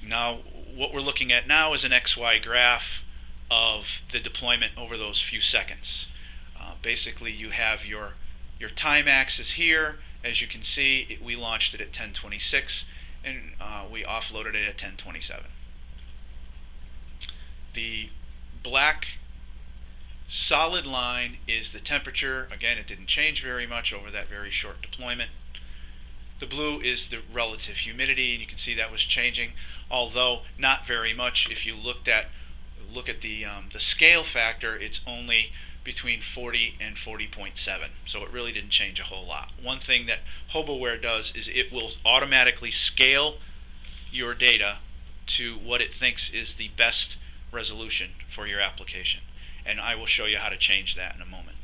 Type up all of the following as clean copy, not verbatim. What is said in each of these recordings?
Now, what we're looking at now is an XY graph of the deployment over those few seconds. Basically, you have your time axis here. As you can see, we launched it at 10:26, and we offloaded it at 10:27. The black solid line is the temperature. Again, it didn't change very much over that very short deployment. The blue is the relative humidity, and you can see that was changing, although not very much. If you look at the scale factor, it's only between 40 and 40.7, so it really didn't change a whole lot. One thing that HOBOware does is it will automatically scale your data to what it thinks is the best resolution for your application, and I will show you how to change that in a moment.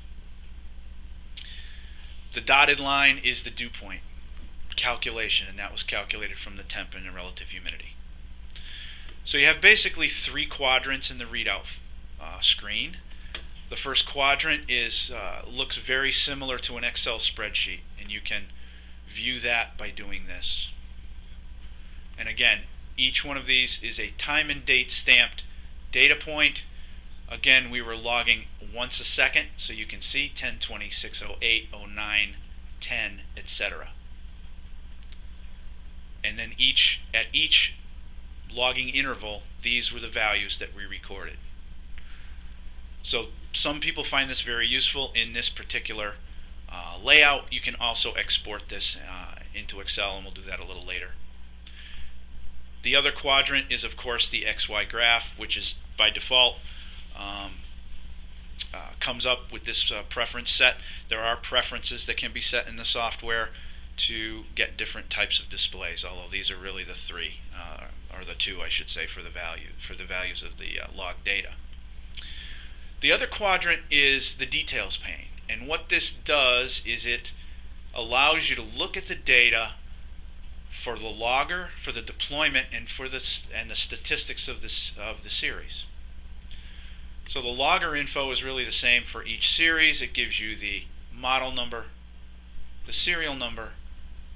The dotted line is the dew point calculation, and that was calculated from the temp and the relative humidity. So you have basically three quadrants in the readout screen. The first quadrant is looks very similar to an Excel spreadsheet, and you can view that by doing this. And again, each one of these is a time and date stamped data point. Again, we were logging once a second, so you can see 10:20, 6:08, 09, 10, etc. And then at each logging interval, these were the values that we recorded. So some people find this very useful in this particular layout. You can also export this into Excel, and we'll do that a little later. The other quadrant is, of course, the XY graph, which is by default comes up with this preference set. There are preferences that can be set in the software to get different types of displays, although these are really the three, or the two I should say, for the values of the log data. The other quadrant is the details pane, and what this does is it allows you to look at the data for the logger, for the deployment, and the statistics of the series. So the logger info is really the same for each series. It gives you the model number, the serial number,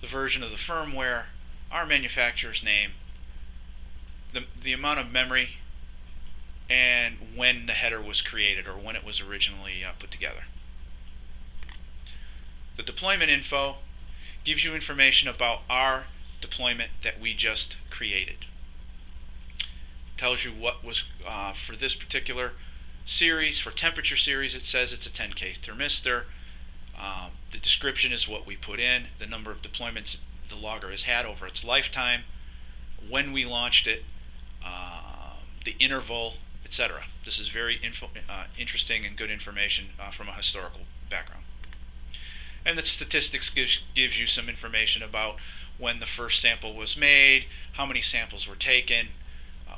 the version of the firmware, our manufacturer's name, the amount of memory, and when the header was created, or when it was originally put together. The deployment info gives you information about our deployment that we just created. Tells you what was for this particular series. For temperature series, it says it's a 10K thermistor. The description is what we put in, the number of deployments the logger has had over its lifetime, when we launched it, the interval, etc. This is very interesting and good information from a historical background. And the statistics gives you some information about when the first sample was made, how many samples were taken,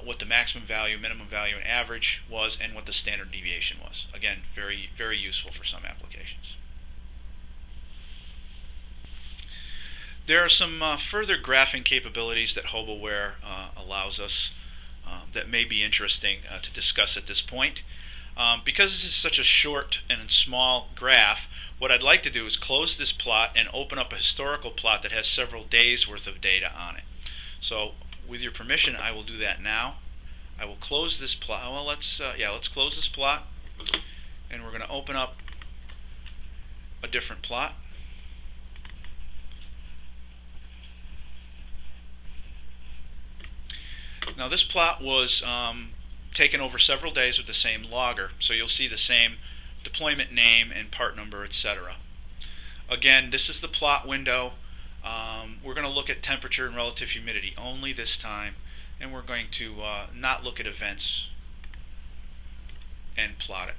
what the maximum value, minimum value, and average was, and what the standard deviation was. Again, very, very useful for some applications. There are some further graphing capabilities that HOBOware allows us that may be interesting to discuss at this point. Because this is such a short and small graph, what I'd like to do is close this plot and open up a historical plot that has several days worth of data on it. So with your permission, I will do that now. I will close this plot. Well, let's close this plot, and we're going to open up a different plot. Now this plot was taken over several days with the same logger, so you'll see the same deployment name and part number, etc. Again, this is the plot window. We're going to look at temperature and relative humidity only this time, and we're going to not look at events and plot it.